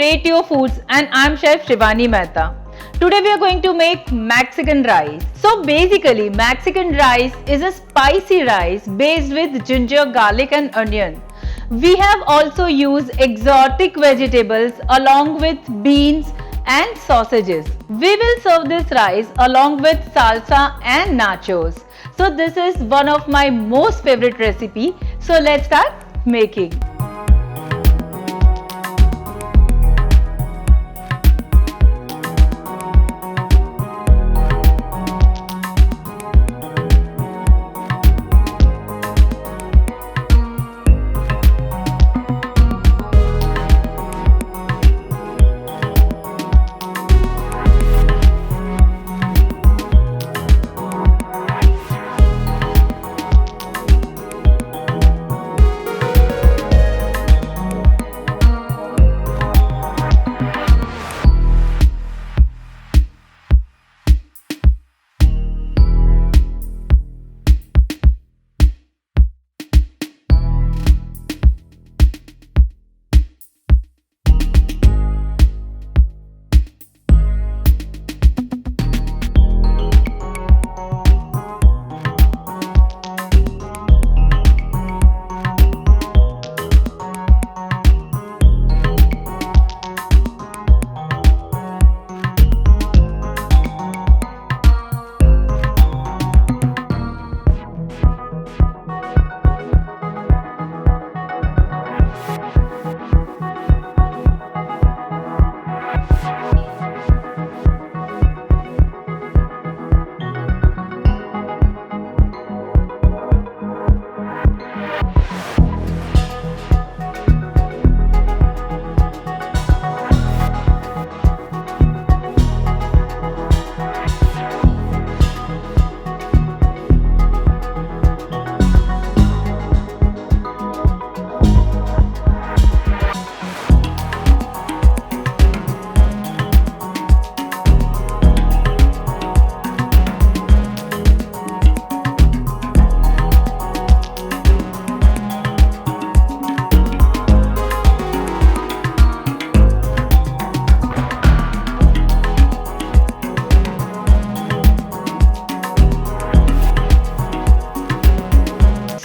Rentio Foods and I'm Chef Shivani Mehta. Today we are going to make Mexican rice. So basically Mexican rice is a spicy rice based with ginger, garlic and onion. We have also used exotic vegetables along with beans and sausages. We will serve this rice along with salsa and nachos. So this is one of my most favorite recipe. So let's start making.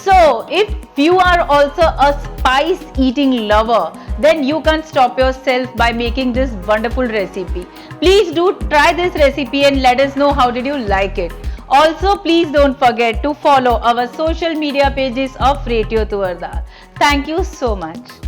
So if you are also a spice eating lover, then you can't stop yourself by making this wonderful recipe. Please do try this recipe and let us know how did you like it. Also, please don't forget to follow our social media pages of Rentio Tuardar. Thank you so much.